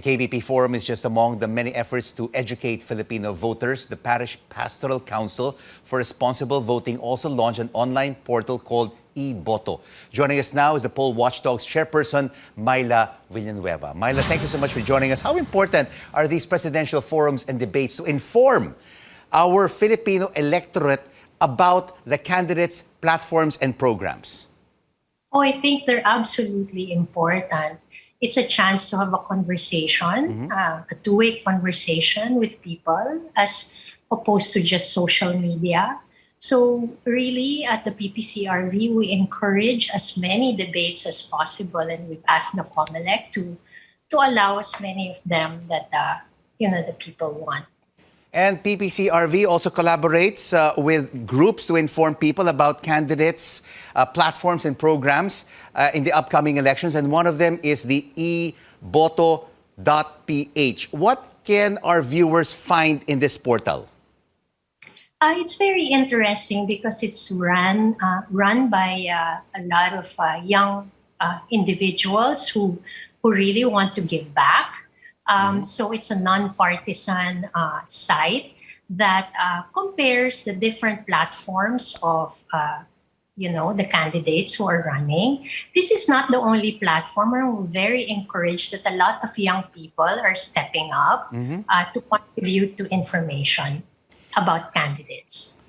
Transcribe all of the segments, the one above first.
The KBP Forum is just among the many efforts to educate Filipino voters. The Parish Pastoral Council for Responsible Voting also launched an online portal called E-Boto. Joining us now is the poll watchdog's chairperson, Myla Villanueva. Myla, thank you so much for joining us. How important are these presidential forums and debates to inform our Filipino electorate about the candidates' platforms and programs? Oh, I think they're absolutely important. It's a chance to have a conversation, a two-way conversation with people as opposed to just social media. So really, at the PPCRV, we encourage as many debates as possible, and we've asked the COMELEC to allow as many of them that the people want. And PPCRV also collaborates with groups to inform people about candidates, platforms and programs in the upcoming elections. And one of them is the E-Boto.PH. What can our viewers find in this portal? It's very interesting because it's run by a lot of young individuals who really want to give back. So it's a non-partisan site that compares the different platforms of the candidates who are running. This is not the only platform. We're very encouraged that a lot of young people are stepping up to contribute to information about candidates.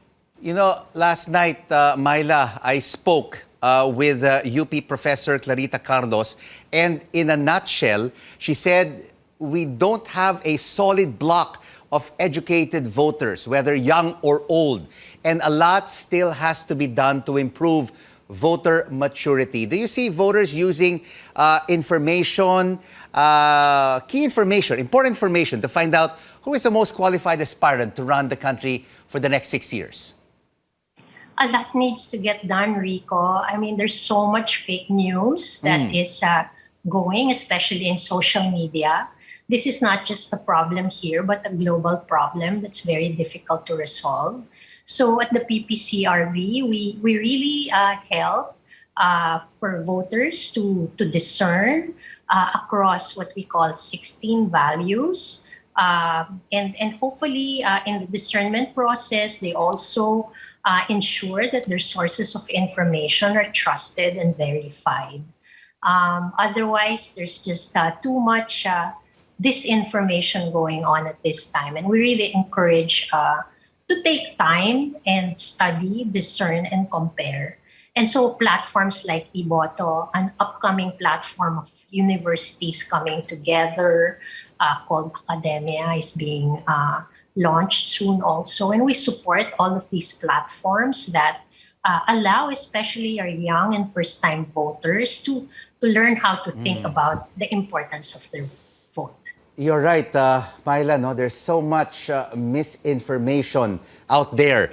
You know, last night, Myla, I spoke with UP Professor Clarita Carlos, and in a nutshell, she said, we don't have a solid block of educated voters, whether young or old, and a lot still has to be done to improve voter maturity. Do you see voters using information, key information, important information to find out who is the most qualified aspirant to run the country for the next 6 years? A lot needs to get done, Rico. I mean, there's so much fake news that is going, especially in social media. This is not just a problem here, but a global problem that's very difficult to resolve. So at the PPCRV, we really help for voters to discern across what we call 16 values. And hopefully in the discernment process, they also ensure that their sources of information are trusted and verified. Otherwise, there's just too much disinformation going on at this time. And we really encourage to take time and study, discern, and compare. And so platforms like E-Boto, an upcoming platform of universities coming together called Academia, is being launched soon also. And we support all of these platforms that allow especially our young and first-time voters to learn how to think about the importance of their vote. You're right, Myla. No, there's so much misinformation out there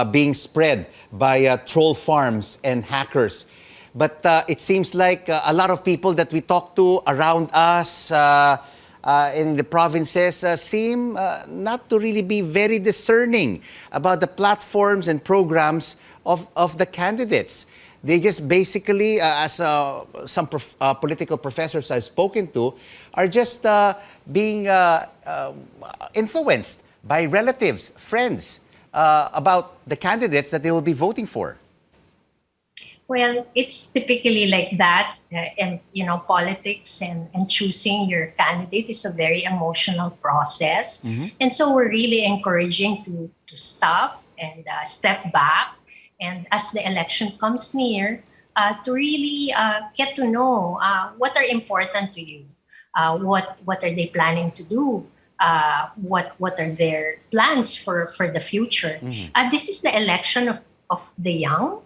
being spread by troll farms and hackers. But it seems like a lot of people that we talk to around us in the provinces seem not to really be very discerning about the platforms and programs of the candidates. They just basically, as some political professors I've spoken to, are just being influenced by relatives, friends, about the candidates that they will be voting for. Well, it's typically like that. And, politics and choosing your candidate is a very emotional process. And so we're really encouraging to stop and step back. And as the election comes near, to really get to know what are important to you, what are they planning to do, what are their plans for the future. This is the election of the young,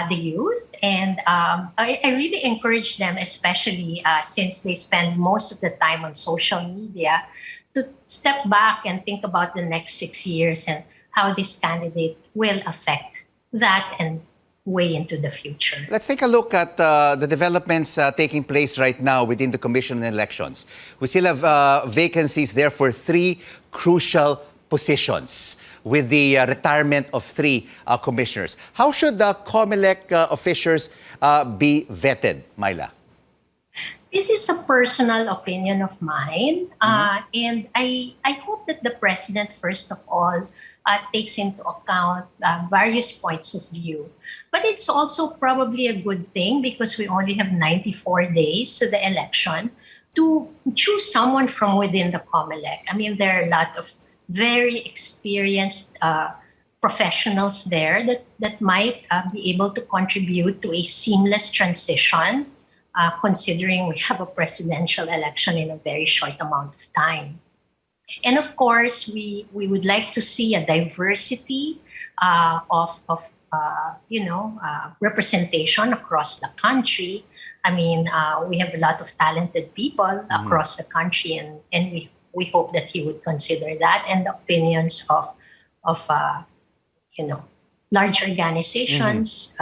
the youth, and I really encourage them, especially since they spend most of the time on social media, to step back and think about the next 6 years and how this candidate will affect that and way into the future. Let's take a look at the developments taking place right now within the Commission on Elections. We still have vacancies there for 3 crucial positions with the retirement of 3 commissioners. How should the COMELEC officials be vetted, Myla? This is a personal opinion of mine, and I hope that the president, first of all, takes into account various points of view. But it's also probably a good thing because we only have 94 days to the election to choose someone from within the COMELEC. I mean, there are a lot of very experienced professionals there that might be able to contribute to a seamless transition, considering we have a presidential election in a very short amount of time. And of course, we would like to see a diversity of representation across the country. I mean, we have a lot of talented people across the country, and we hope that he would consider that and the opinions of large organizations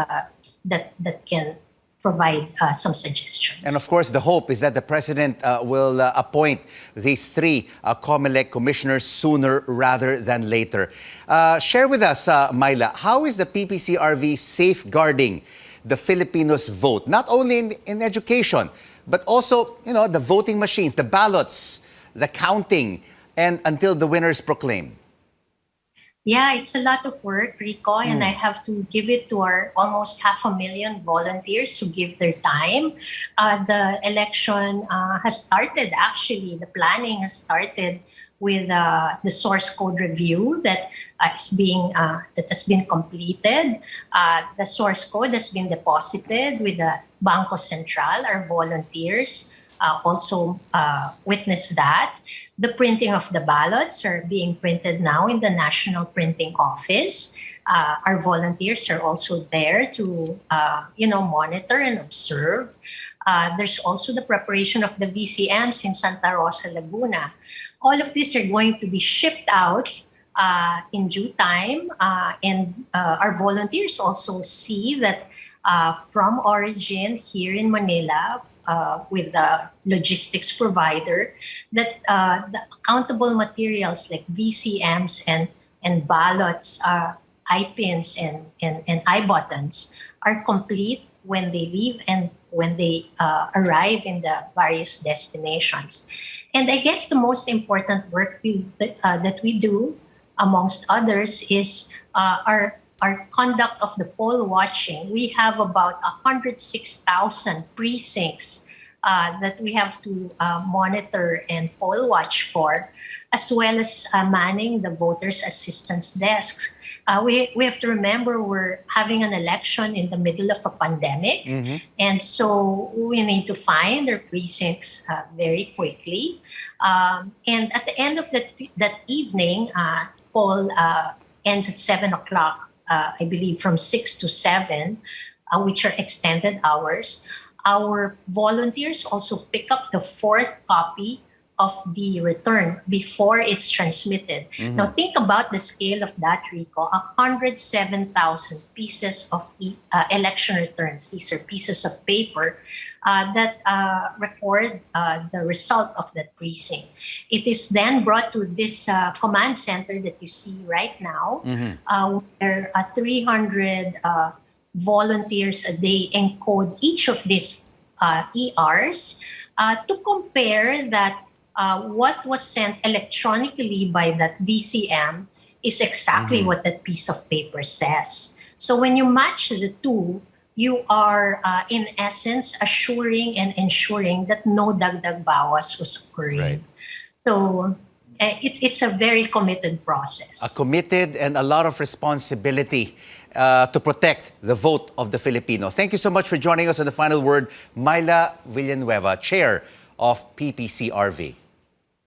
that can provide some suggestions. And of course, the hope is that the president will appoint these three COMELEC commissioners sooner rather than later. Share with us, Myla, how is the PPCRV safeguarding the Filipinos' vote, not only in education, but also, the voting machines, the ballots, the counting, and until the winner is proclaimed? Yeah, it's a lot of work, Rico, and I have to give it to our almost 500,000 volunteers who give their time. The election has started, actually. The planning has started with the source code review that has been completed. The source code has been deposited with the Bangko Central. Our volunteers also witness that. The printing of the ballots are being printed now in the National Printing Office. Our volunteers are also there to, monitor and observe. There's also the preparation of the VCMs in Santa Rosa, Laguna. All of these are going to be shipped out in due time. And our volunteers also see that from origin here in Manila, with the logistics provider, that the accountable materials like VCMs and ballots, I-pins and I-buttons are complete when they leave and when they arrive in the various destinations. And I guess the most important work that we do, amongst others, is our conduct of the poll watching. We have about 106,000 precincts that we have to monitor and poll watch for, as well as manning the voters' assistance desks. We have to remember we're having an election in the middle of a pandemic, and so we need to find our precincts very quickly. And at the end of that evening, poll ends at 7 o'clock. I believe from 6 to 7, which are extended hours. Our volunteers also pick up the fourth copy of the return before it's transmitted. Now think about the scale of that, Rico. 107,000 pieces of election returns. These are pieces of paper that record the result of that precinct. It is then brought to this command center that you see right now, where 300 volunteers a day encode each of these ERs to compare that what was sent electronically by that VCM is exactly what that piece of paper says. So when you match the two, you are, in essence, assuring and ensuring that no dagdag bawas was occurring. Right. So it's a very committed process. A committed and a lot of responsibility to protect the vote of the Filipino. Thank you so much for joining us on The Final Word, Myla Villanueva, Chair of PPCRV.